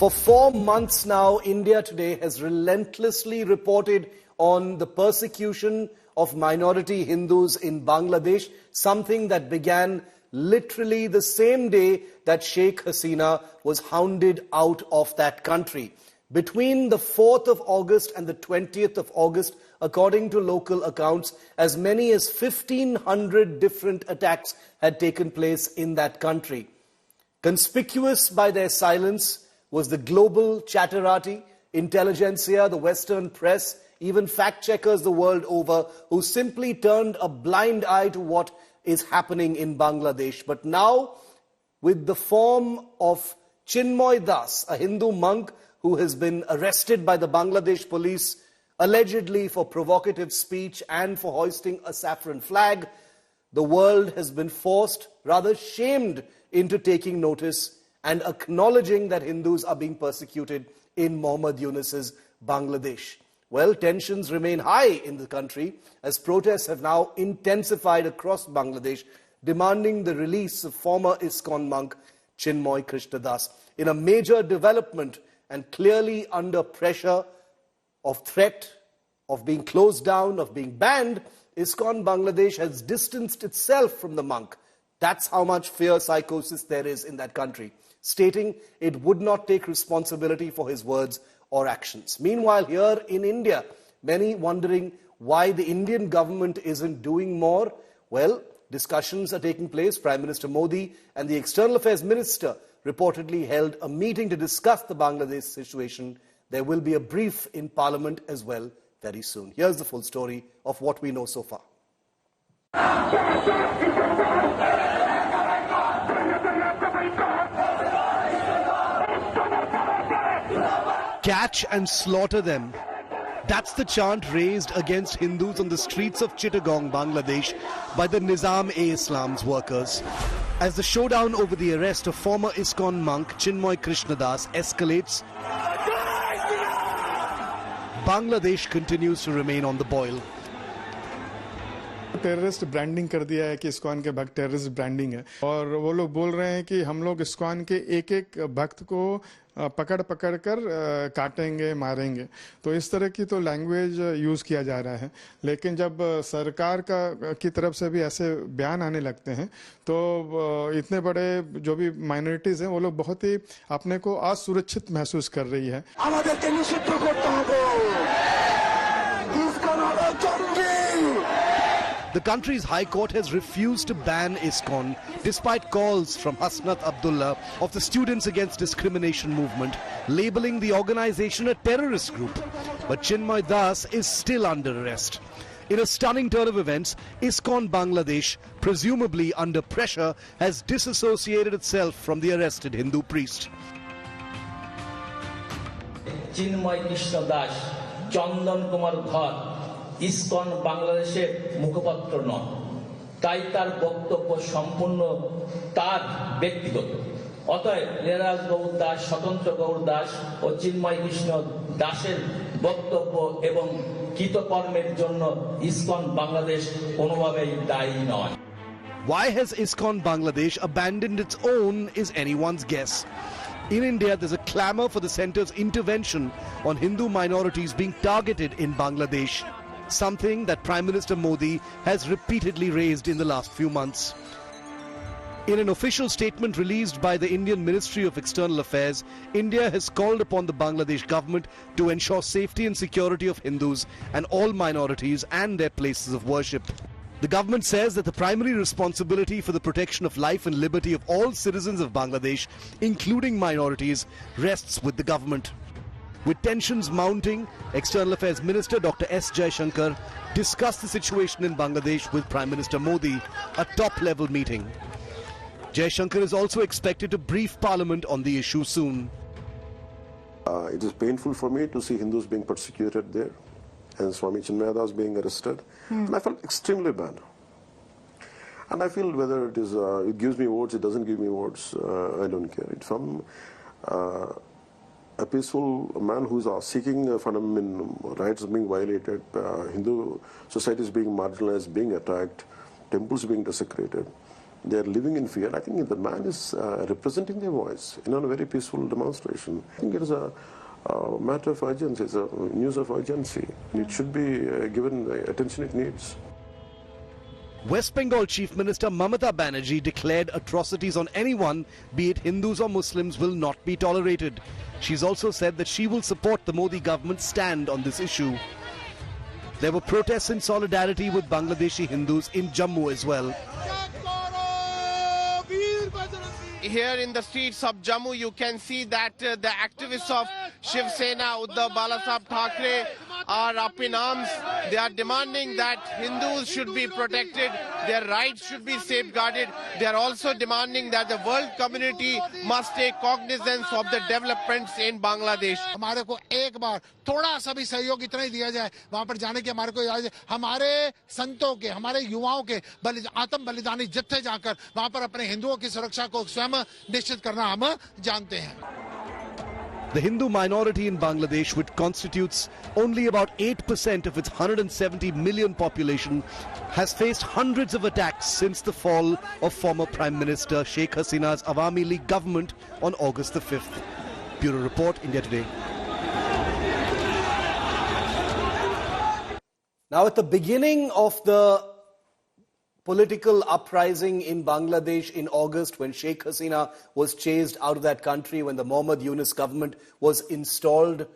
For 4 months now, India Today has relentlessly reported on the persecution of minority Hindus in Bangladesh, something that began literally the same day that Sheikh Hasina was hounded out of that country. Between the 4th of August and the 20th of August, according to local accounts, as many as 1,500 different attacks had taken place in that country. Conspicuous by their silence was the global chatterati, intelligentsia, the Western press, even fact-checkers the world over, who simply turned a blind eye to what is happening in Bangladesh. But now, with the form of Chinmoy Das, a Hindu monk who has been arrested by the Bangladesh police, allegedly for provocative speech and for hoisting a saffron flag, the world has been forced, rather shamed, into taking notice and acknowledging that Hindus are being persecuted in Muhammad Yunus's Bangladesh. Well, tensions remain high in the country as protests have now intensified across Bangladesh, demanding the release of former ISKCON monk Chinmoy Krishnadas. In a major development and clearly under pressure of threat, of being closed down, of being banned, ISKCON Bangladesh has distanced itself from the monk. That's how much fear psychosis there is in that country, stating it would not take responsibility for his words or actions. Meanwhile, here in India, many wondering why the Indian government isn't doing more. Well, discussions are taking place. Prime Minister Modi and the External Affairs Minister reportedly held a meeting to discuss the Bangladesh situation. There will be a brief in Parliament as well very soon. Here's the full story of what we know so far. Catch and slaughter them. That's the chant raised against Hindus on the streets of Chittagong, Bangladesh by the Nizam-e-Islam's workers. As the showdown over the arrest of former ISKCON monk Chinmoy Krishnadas escalates, Bangladesh continues to remain on the boil. Terrorist branding कर दिया है कि ISKCON के भक्त terrorist branding है और वो लोग बोल रहे हैं कि हम लोग इस्कॉन के एक एक भक्त को पकड़ पकड़ कर काटेंगे मारेंगे तो इस तरह की तो लैंग्वेज यूज किया जा रहा है लेकिन जब सरकार की तरफ से भी ऐसे बयान आने लगते हैं तो इतने बड़े जो भी माइनॉरिटीज हैं वो लोग बहुत ही अपने को असुरक्षित महसूस कर रही है The country's High Court has refused to ban ISKCON despite calls from Hasnat Abdullah of the Students Against Discrimination movement, labeling the organization a terrorist group. But Chinmoy Das is still under arrest. In a stunning turn of events, ISKCON Bangladesh, presumably under pressure, has disassociated itself from the arrested Hindu priest. Chinmoy Krishnadas, Chandan Kumar Dhar, ISKCON বাংলাদেশের মুখপাত্র নন তাই তার বক্তব্য সম্পূর্ণ তার ব্যক্তিগত অতএব লেরাজ গৌর দাস স্বতন্ত্র গৌর দাস ও চিন্ময় কৃষ্ণ দাসের বক্তব্য এবং কৃতকর্মের জন্য ইসকন বাংলাদেশ কোনোভাবেই দায়ী নয় Why has ISKCON Bangladesh abandoned its own is anyone's guess. In India, there's a clamor for the centre's intervention on Hindu minorities being targeted in Bangladesh, something that Prime Minister Modi has repeatedly raised in the last few months. In an official statement released by the Indian Ministry of External Affairs, India has called upon the Bangladesh government to ensure safety and security of Hindus and all minorities and their places of worship. The government says that the primary responsibility for the protection of life and liberty of all citizens of Bangladesh, including minorities, rests with the government. With tensions mounting, External Affairs Minister Dr. S. Jaishankar discussed the situation in Bangladesh with Prime Minister Modi, a top-level meeting. Jaishankar is also expected to brief Parliament on the issue soon. It is painful for me to see Hindus being persecuted there and Swami Chinmoy Das being arrested. And I felt extremely bad. And I feel whether it is, it gives me votes, it doesn't give me votes, I don't care. It's from a peaceful man who is seeking fundamental rights being violated, Hindu society is being marginalized, being attacked, temples being desecrated. they are living in fear. I think the man is representing their voice in a very peaceful demonstration. I think it is a matter of urgency, it's a news of urgency. It should be given the attention it needs. West Bengal Chief Minister Mamata Banerjee declared atrocities on anyone, be it Hindus or Muslims, will not be tolerated. She's also said that she will support the Modi government's stand on this issue. There were protests in solidarity with Bangladeshi Hindus in Jammu as well. Here in the streets of Jammu, you can see that the activists of Shiv Sena, Uddhav Balasaheb Thackeray, are up in arms. They are demanding that Hindus should be protected, their rights should be safeguarded. They are also demanding that the world community must take cognizance of the developments in Bangladesh. हमारे को एक बार थोड़ा सा भी सहयोग इतना ही दिया जाए वहां पर जाने के हमारे को हमारे संतों के हमारे युवाओं के आत्म बलिदानी जत्थे जाकर वहां पर अपने हिंदुओं की सुरक्षा को स्वयं निश्चित करना हम जानते हैं. The Hindu minority in Bangladesh, which constitutes only about 8% of its 170 million population, has faced hundreds of attacks since the fall of former Prime Minister Sheikh Hasina's Awami League government on August the 5th. Bureau Report, India Today. Now, at the beginning of the political uprising in Bangladesh in August, when Sheikh Hasina was chased out of that country, when the Mohammad Yunus government was installed,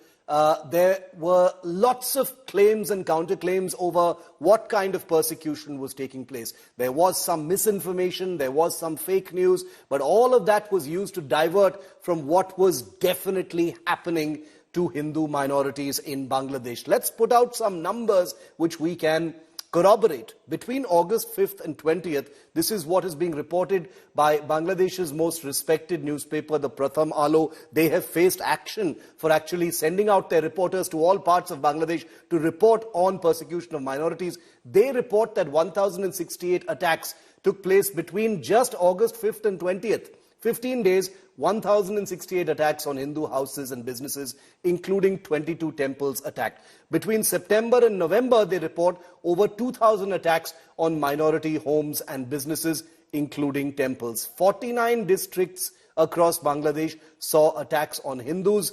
there were lots of claims and counterclaims over what kind of persecution was taking place. There was some misinformation, there was some fake news, but all of that was used to divert from what was definitely happening to Hindu minorities in Bangladesh. Let's put out some numbers which we can corroborate. Between August 5th and 20th, this is what is being reported by Bangladesh's most respected newspaper, the Pratham Alo. They have faced action for actually sending out their reporters to all parts of Bangladesh to report on persecution of minorities. They report that 1,068 attacks took place between just August 5th and 20th. 15 days, 1,068 attacks on Hindu houses and businesses, including 22 temples attacked. Between September and November, they report over 2,000 attacks on minority homes and businesses, including temples. 49 districts across Bangladesh saw attacks on Hindus.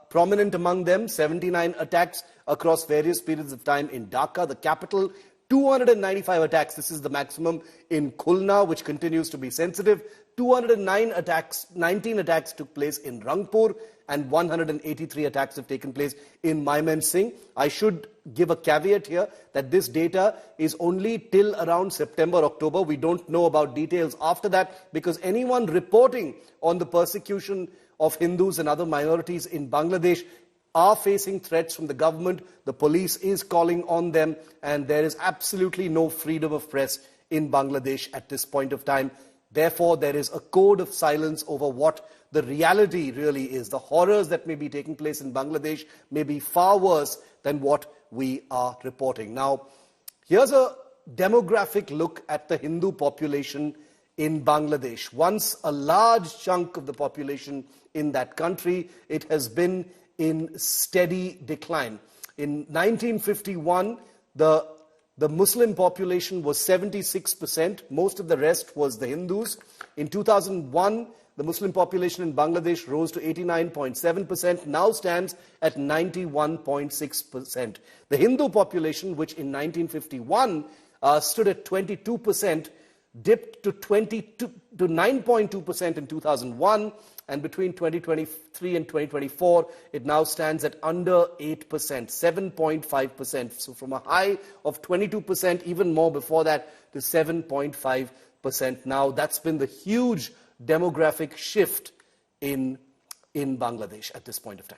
Prominent among them, 79 attacks across various periods of time in Dhaka, the capital. 295 attacks, this is the maximum, in Khulna, which continues to be sensitive. 209 attacks, 19 attacks took place in Rangpur, and 183 attacks have taken place in Mymensingh. I should give a caveat here that this data is only till around September, October. We don't know about details after that, because anyone reporting on the persecution of Hindus and other minorities in Bangladesh are facing threats from the government. The police is calling on them, and there is absolutely no freedom of press in Bangladesh at this point of time. Therefore, there is a code of silence over what the reality really is. The horrors that may be taking place in Bangladesh may be far worse than what we are reporting. Now, here's a demographic look at the Hindu population in Bangladesh. Once a large chunk of the population in that country, it has been in steady decline. In 1951, the Muslim population was 76%. Most of the rest was the Hindus. In 2001, the Muslim population in Bangladesh rose to 89.7%, now stands at 91.6%. The Hindu population, which in 1951 stood at 22%, dipped to 9.2% in 2001, and between 2023 and 2024, it now stands at under 8%, 7.5%. So from a high of 22%, even more before that, to 7.5% now. That's been the huge demographic shift in Bangladesh at this point of time.